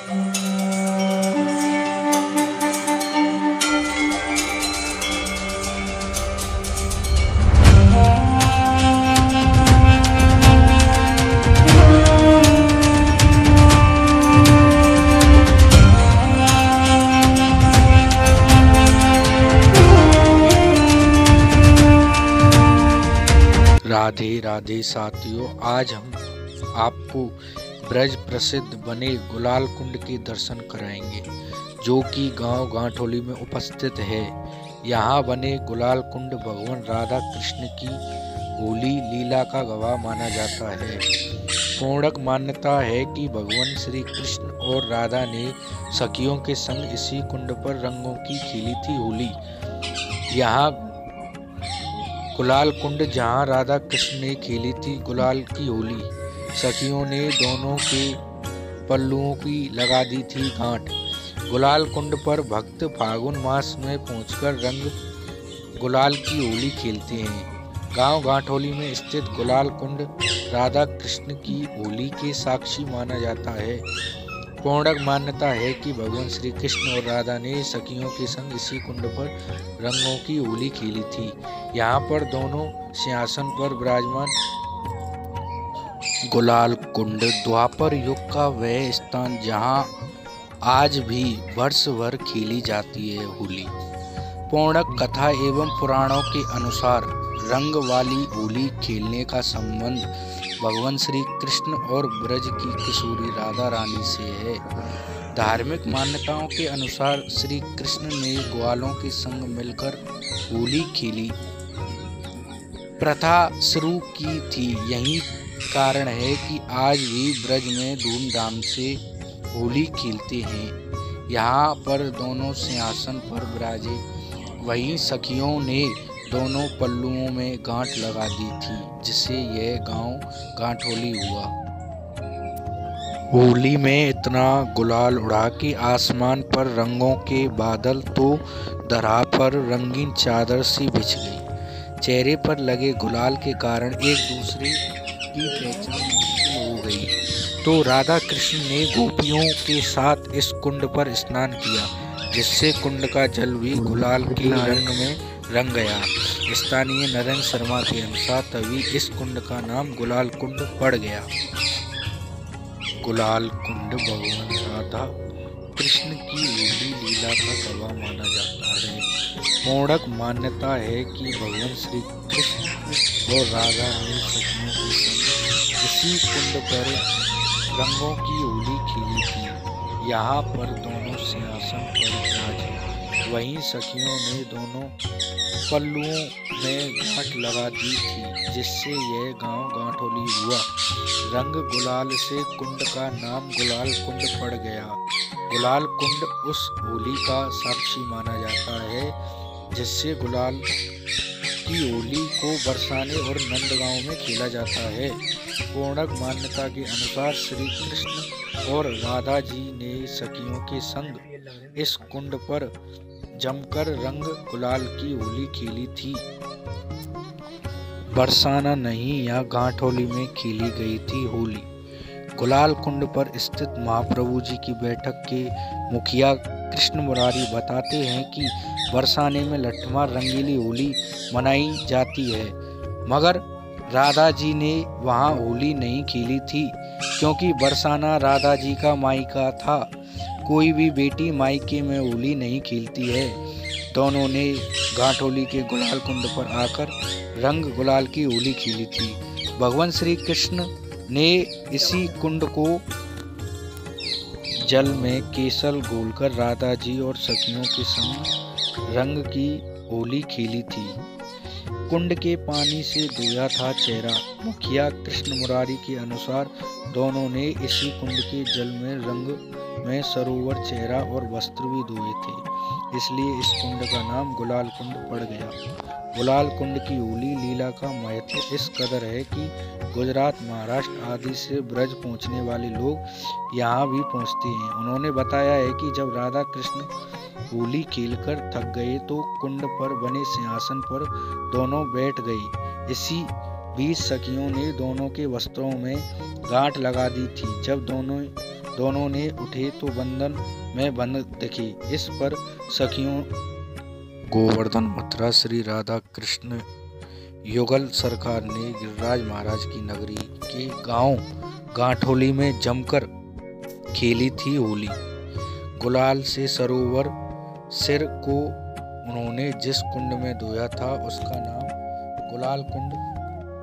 राधे राधे साथियों, आज हम आपको ब्रज प्रसिद्ध बने गुलाल कुंड के दर्शन कराएंगे, जो कि गांव गांठोली में उपस्थित है। यहाँ बने गुलाल कुंड भगवान राधा कृष्ण की होली लीला का गवाह माना जाता है। पौराणिक मान्यता है कि भगवान श्री कृष्ण और राधा ने सखियों के संग इसी कुंड पर रंगों की खेली थी होली। यहाँ गुलाल कुंड जहाँ राधा कृष्ण ने खेली थी गुलाल की होली, सखियों ने दोनों के पल्लुओं की लगा दी थी गांठ। गुलाल कुंड पर भक्त फागुन मास में पहुंचकर रंग गुलाल की होली खेलते हैं। गांव गांठोली में स्थित गुलाल कुंड राधा कृष्ण की होली के साक्षी माना जाता है। पौराणिक मान्यता है कि भगवान श्री कृष्ण और राधा ने सखियों के संग इसी कुंड पर रंगों की होली खेली थी। यहाँ पर दोनों सिंहासन पर विराजमान। गुलाल कुंड द्वापर युग का वह स्थान जहाँ आज भी वर्ष भर खेली जाती है होली। पौराणिक कथा एवं पुराणों के अनुसार रंग वाली होली खेलने का संबंध भगवान श्री कृष्ण और ब्रज की किशोरी राधा रानी से है। धार्मिक मान्यताओं के अनुसार श्री कृष्ण ने ग्वालों के संग मिलकर होली खेली प्रथा शुरू की थी। यही कारण है कि आज भी ब्रज में धूमधाम से होली खेलते हैं। यहाँ पर दोनों सिंहासन पर विराजे, वहीं सखियों ने दोनों पल्लुओं में गांठ लगा दी थी, जिससे यह गांव गांठोली हुआ। होली में इतना गुलाल उड़ा कि आसमान पर रंगों के बादल तो धरा पर रंगीन चादर सी बिछ गई। चेहरे पर लगे गुलाल के कारण एक दूसरे की पहचान मुश्किल हो गई। तो राधा कृष्ण ने गोपियों के साथ इस कुंड पर स्नान किया, जिससे कुंड का जल भी गुलाल के रंग में रंग गया। स्थानीय नरेंद्र शर्मा के अनुसार तभी इस कुंड का नाम गुलाल कुंड पड़ गया। गुलाल कुंड भगवान राधा कृष्ण की होली लीला का गवाह माना जाता है। पौराणिक मान्यता है कि भगवान श्री कृष्ण और राधा ने सखियों के संग इसी कुंड पर रंगों की होली खेली थी। यहाँ पर दोनों सिंहासन पर विराजे, वहीं सखियों ने दोनों पल्लुओं में गांठ लगा दी थी, जिससे यह गांव गांठोली हुआ। रंग गुलाल से कुंड का नाम गुलाल कुंड पड़ गया। गुलाल कुंड उस होली का साक्षी माना जाता है, जिससे गुलाल की होली को बरसाने और नंदगांव में खेला जाता है। पौराणिक मान्यता के अनुसार श्री कृष्ण और राधा जी ने सखियों के संग इस कुंड पर जमकर रंग गुलाल की होली खेली थी। बरसाना नहीं, यहाँ गांठोली में खेली गई थी होली। गुलाल कुंड पर स्थित महाप्रभु जी की बैठक के मुखिया कृष्ण मुरारी बताते हैं कि बरसाने में लट्ठमार रंगीली होली मनाई जाती है, मगर राधा जी ने वहाँ होली नहीं खेली थी, क्योंकि बरसाना राधा जी का मायका था। कोई भी बेटी मायके में होली नहीं खेलती है। दोनों ने गांठोली के गुलाल कुंड पर आकर रंग गुलाल की होली खेली थी। भगवान श्री कृष्ण ने इसी कुंड को जल में केसर घोलकर राधा जी और सखियों के संग रंग की होली खेली थी। कुंड के पानी से धोया था चेहरा। मुखिया कृष्ण मुरारी के अनुसार दोनों ने इसी कुंड के जल में रंग में सरोवर, चेहरा और वस्त्र भी धोए थे, इसलिए इस कुंड का नाम गुलाल कुंड पड़ गया। गुलाल कुंड की होली लीला का महत्व इस कदर है कि गुजरात, महाराष्ट्र आदि से ब्रज पहुंचने वाले लोग यहाँ भी पहुंचते हैं। उन्होंने बताया है कि जब राधा कृष्ण होली खेलकर थक गए तो कुंड पर बने सिंहासन पर दोनों बैठ गए। इसी बीच सखियों ने दोनों के वस्त्रों में गांठ लगा दी थी। जब दोनों ने उठे तो बंधन में बंद दिखे। इस पर सखियों गोवर्धन, मथुरा, श्री राधा कृष्ण युगल सरकार ने गिरिराज महाराज की नगरी के गांव गांठोली में जमकर खेली थी होली। गुलाल से सरोवर सिर को उन्होंने जिस कुंड में धोया था उसका नाम गुलाल कुंड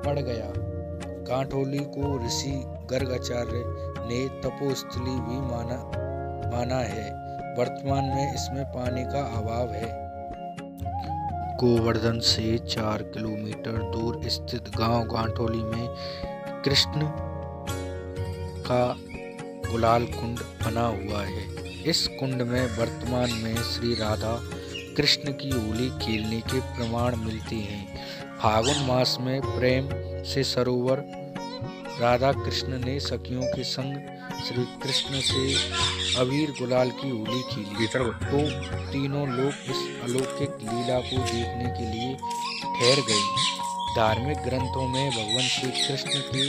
पड़ गया। गांठोली को ऋषि गर्गाचार्य ने तपोस्थली भी माना है। वर्तमान में इसमें पानी का अभाव है। गोवर्धन से 4 किलोमीटर दूर स्थित गांव गांठोली में कृष्ण का गुलाल कुंड बना हुआ है। इस कुंड में वर्तमान में श्री राधा कृष्ण की होली खेलने के प्रमाण मिलते हैं। फागुन मास में प्रेम से सरोवर राधा कृष्ण ने सखियों के संग श्री कृष्ण से अबीर गुलाल की होली खेली तो तीनों लोग इस अलौकिक लीला को देखने के लिए ठहर गए। धार्मिक ग्रंथों में भगवान श्री कृष्ण की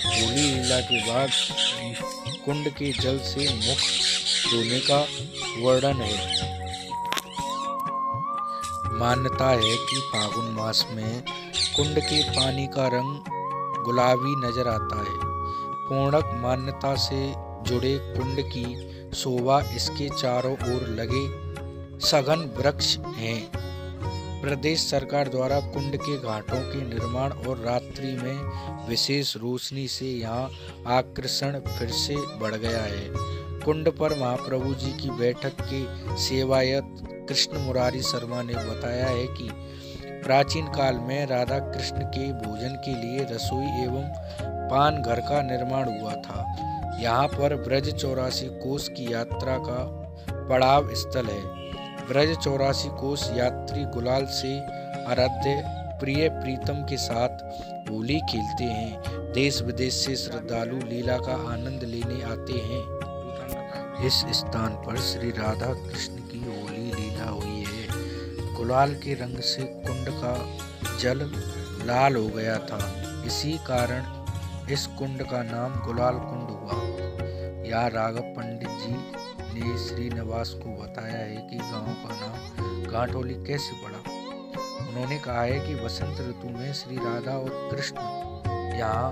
होली लीला के बाद कुंड के जल से मुख धोने का वर्णन है। मान्यता है कि फागुन मास में कुंड के पानी का रंग गुलाबी नजर आता है। पौराणिक मान्यता से जुड़े कुंड की शोभा इसके चारों ओर लगे सघन वृक्ष हैं। प्रदेश सरकार द्वारा कुंड के घाटों के निर्माण और रात्रि में विशेष रोशनी से यहाँ आकर्षण फिर से बढ़ गया है। कुंड पर महाप्रभु जी की बैठक के सेवायत कृष्ण मुरारी शर्मा ने बताया है कि प्राचीन काल में राधा कृष्ण के भोजन के लिए रसोई एवं पान घर का निर्माण हुआ था। यहाँ पर ब्रज 84 कोस की यात्रा का पड़ाव स्थल है। ब्रज 84 कोस यात्री गुलाल से आराध्य प्रिय प्रीतम के साथ होली खेलते हैं। देश विदेश से श्रद्धालु लीला का आनंद लेने आते हैं। इस स्थान पर श्री राधा कृष्ण की होली लीला हुई है। गुलाल के रंग से कुंड का जल लाल हो गया था। इसी कारण इस कुंड का नाम गुलाल कुंड हुआ। यहाँ राघव पंडित जी ने श्रीनिवास को बताया है कि गांव का नाम गांठोली कैसे पड़ा। उन्होंने कहा है कि वसंत ऋतु में श्री राधा और कृष्ण यहाँ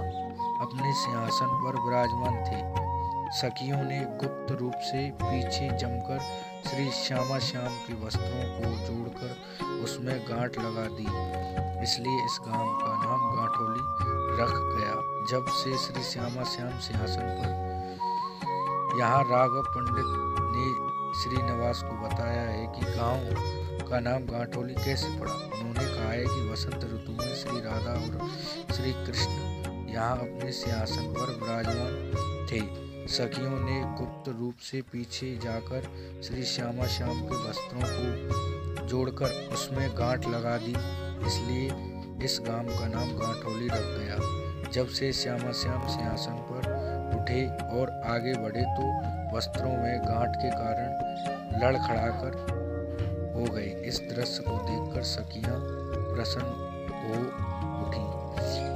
अपने सिंहासन पर विराजमान थे। सखियों ने गुप्त रूप से पीछे जमकर श्री श्यामा श्याम के वस्त्रों को जोड़कर उसमें गांठ लगा दी, इसलिए इस गांव का नाम गांठोली रख गया। जब से श्री श्यामा श्याम सिंहासन पर यहाँ राघव पंडित ने श्रीनिवास को बताया है कि गांव का नाम गांठोली कैसे पड़ा। उन्होंने कहा है कि वसंत ऋतु में श्री राधा और श्री कृष्ण यहाँ अपने सिंहासन पर विराजमान थे। सखियों ने गुप्त रूप से पीछे जाकर श्री श्यामा श्याम के वस्त्रों को जोड़कर उसमें गांठ लगा दी, इसलिए इस गांव का नाम गांठोली रख गया। जब से श्यामा श्याम सिंहासन पर उठे और आगे बढ़े तो वस्त्रों में गांठ के कारण लड़खड़ाकर हो गए। इस दृश्य को देखकर सखियां प्रसन्न हो उठी,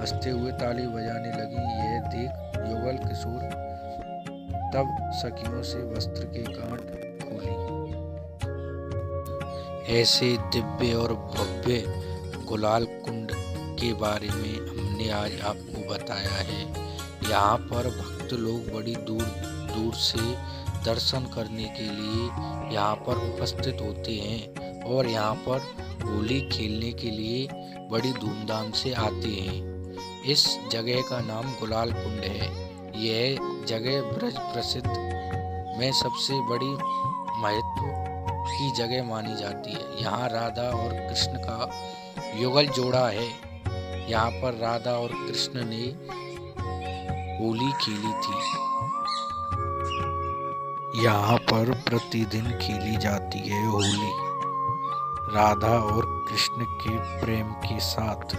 हंसते हुए ताली बजाने लगी। यह देख युगल किशोर तब सखियों से वस्त्र के गांठ खोली। ऐसे दिव्य और भव्य गुलाल कुंड के बारे में हमने आज आपको बताया है। यहाँ पर भक्त लोग बड़ी दूर दूर से दर्शन करने के लिए यहाँ पर उपस्थित होते हैं और यहाँ पर होली खेलने के लिए बड़ी धूमधाम से आते हैं। इस जगह का नाम गुलाल कुंड है। यह जगह ब्रज प्रसिद्ध में सबसे बड़ी महत्व की जगह मानी जाती है। यहाँ राधा और कृष्ण का युगल जोड़ा है। यहाँ पर राधा और कृष्ण ने होली खेली थी। यहाँ पर प्रतिदिन खेली जाती है होली राधा और कृष्ण के प्रेम के साथ।